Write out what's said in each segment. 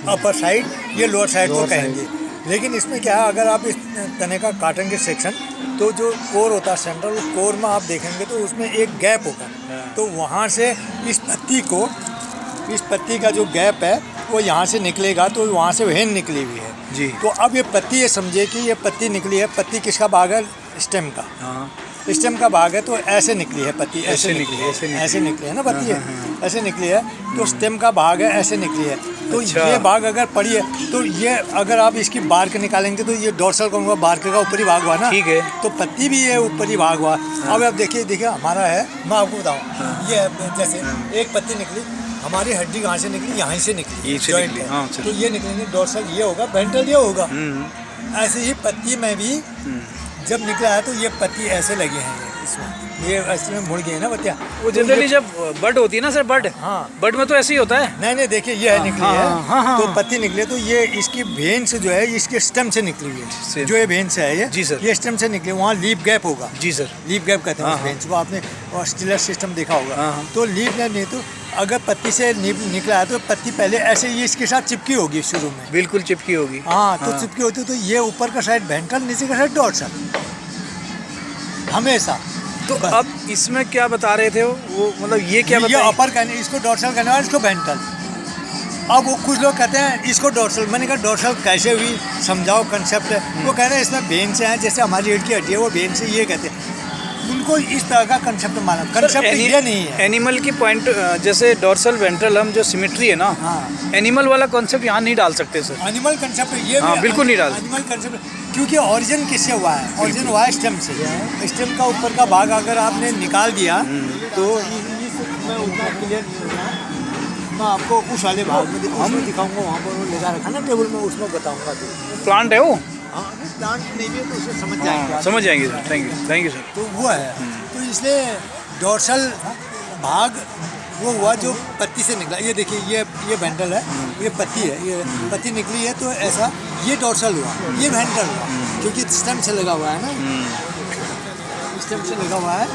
Upper side, ये lower side को कहेंगे। लेकिन इसमें क्या है, अगर आप इस तने का काटेंगे सेक्शन, तो जो कोर होता है सेंट्रल, कोर में आप देखेंगे तो उसमें एक गैप होगा। तो वहाँ से इस पत्ती का जो गैप है वो यहाँ से निकलेगा, तो वहाँ से वेन निकली हुई है जी। तो अब ये पत्ती, ये समझिए कि ये पत्ती निकली है। पत्ती किसका भाग है? स्टेम का। स्टेम का भाग है, तो ऐसे निकली है पत्ती, ऐसे निकली है ना पत्ती है, ऐसे निकली है। तो स्टेम का भाग है, ऐसे निकली है। तो ये भाग अगर पड़ी है, तो ये अगर आप इसकी बार्क निकालेंगे तो ये डोर्सल कहूँगा, बार्क का ऊपरी भाग हुआ ना, ठीक है। तो पत्ती भी ये ऊपरी भाग हुआ। अब आप देखिए हमारा है, मैं आपको बताऊँ, ये जैसे एक पत्ती निकली, हमारी हड्डी कहाँ से निकली? यहाँ से निकली, जॉइंट है। तो ये निकलेंगे, डोर्सल ये होगा, वेंट्रल ये होगा। ऐसे ही पत्ती में भी जब निकला है तो ये पत्ती ऐसे लगे हैं इसमें, ये ऐसे में मुड़ गए ना पत्तियाँ। वो जनरली जब बड होती है ना सर, बड, हाँ, बड में तो ऐसे ही होता है। नहीं देखिए ये है निकली है। तो पत्ती निकली, तो ये इसकी भेन से जो है, इसके स्टेम से निकली हुई है, जो ये भेन से है ये। जी सर। ये स्टेम से निकली, वहाँ लीफ गैप होगा। जी सर। लीफ गैप कहते हैं उस भेन को, आपने स्टिलर सिस्टम देखा होगा। तो लीफ गैप नहीं, तो अगर पत्ती से निकला है तो पत्ती पहले ऐसे ही इसके साथ चिपकी होगी शुरू में, बिल्कुल चिपकी होगी। हाँ, तो चिपकी होती है। तो ये ऊपर का साइड वेंट्रल, नीचे का साइड डोर्सल हमेशा। तो अब इसमें क्या बता रहे थे वो, मतलब ये क्या ये अपर कहने, इसको डोर्सल कहने वाले, इसको वेंट्रल। अब वो कुछ लोग कहते हैं इसको डोर्सल। मैंने कहा डोर्सल कैसे हुई, समझाओ कंसेप्ट है। वो कह रहे हैं इसमें वेन से है, जैसे हमारी रीढ़ की हड्डी है वो वेन से, ये कहते हैं। उनको इस तरह का कंसेप्ट माना, कंसेप्ट ये नहीं है। एनिमल की पॉइंट, जैसे डोर्सल वेंट्रल, हम जो सिमेट्री है ना, एनिमल वाला कॉन्सेप्ट यहाँ नहीं डाल सकते सर। एनिमल कंसेप्ट ये बिल्कुल नहीं डाल। एनिमल कंसेप्ट क्योंकि ओरिजिन किससे हुआ है? ओरिजिन हुआ है स्टेम से। स्टेम का ऊपर का भाग अगर आपने निकाल दिया तो मैं उतना क्लियर नहीं होगा। मैं आपको उस वाले भाग में दिखाऊंगा, वहाँ पर वो लगा रखा ना टेबल में, उसमें बताऊंगा। तो प्लांट है वो, हाँ, प्लांट नहीं भी है तो उसे समझ जाएंगे। समझ जाएंगे सर। Thank you sir. तो वो है, तो इसलिए डोर्सल भाग वो हुआ जो पत्ती से निकला। ये देखिए, ये वेंट्रल है, ये पत्ती है, ये पत्ती निकली है, तो ऐसा ये डोर्सल हुआ, ये वेंट्रल हुआ, क्योंकि स्टेम से लगा हुआ है ना, स्टेम से लगा हुआ है,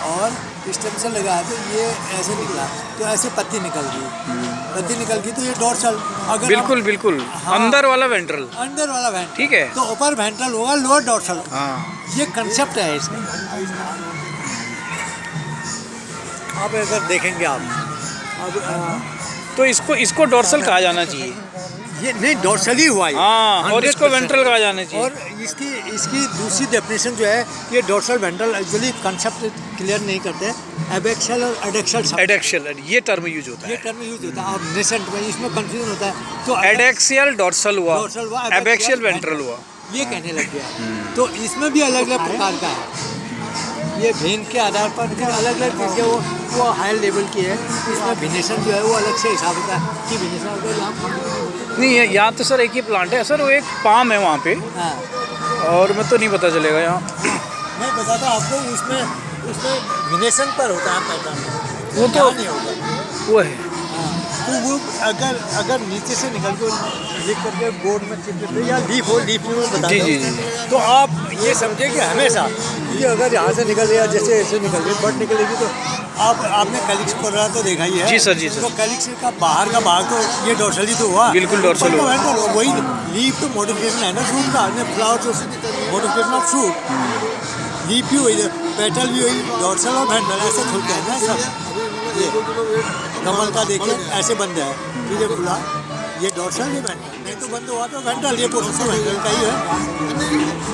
और स्टेम से लगा है, तो ये ऐसे निकला, तो ऐसे पत्ती निकल गई, तो ये डोर्सल। अगर बिल्कुल हाँ, अंदर वाला वेंट्रल, ठीक है। तो ऊपर वेंट्रल होगा, लोअर डोर्सल। ये कंसेप्ट है इसमें। आप अगर देखेंगे तो इसको डोर्सल कहा जाना चाहिए। ये नहीं, डोर्सल ही हुआ है। और इसको वेंट्रल कहा जाना चाहिए। और इसकी दूसरी डेफिनेशन जो है, ये dorsal ventral actually concept clear नहीं करते। एबैक्सियल और एडेक्सियल, ये टर्म यूज होता है। ये टर्म यूज होता है। अब नेसेंट में इसमें कंफ्यूजन होता है। तो एडेक्सियल डोर्सल हुआ, एबैक्सियल वेंट्रल हुआ, ये कहने लग गया। तो इसमें भी अलग अलग प्रकार का है। ये भेन के आधार पर अलग अलग चीज़ें वो हाई लेवल की है। इसमें भिनेशन जो है वो अलग से हिसाब होता है कि भिनेशन अगर यहाँ नहीं है। यहाँ तो सर एक ही प्लांट है सर, वो एक पाम है वहाँ पे। हाँ, और मैं तो नहीं पता चलेगा यहाँ। मैं बताता आपको, उसमें भिनेशन पर होता है पैटर्न, वो तो नहीं होगा, वो है। तो वो अगर नीचे से निकल के लिख करके बोर्ड में चिपके या लीफ हो, लीफ में बता जी। तो आप ये समझे कि हमेशा ये अगर यहाँ से निकल गया, जैसे ऐसे निकल गई, बट निकलेगी, तो आपने कैलिक्स को रहा तो देखा ही है। जी सर। तो कैलिक्स का बाहर का भाग तो ये डोर्सल ही तो हुआ। बिल्कुल डोर्सल हुआ। वही लीफ तो मॉडिफिकेशन है ना फ्रूट का, फ्लावर तो मॉडिफिकेशन ऑफ फ्रूट। लीफ भी हुई, पेटल भी हुई, डोर्सल और वेंट्रल ऐसे खुलते हैं ना सब। ये कमल का देखिए ऐसे बंद है, फिर ये खुला, ये डोर्सल, ये वेंट्रल। नहीं तो बंद हुआ तो वेंट्रल, ये पोर्शन वेंट्रल का ही है।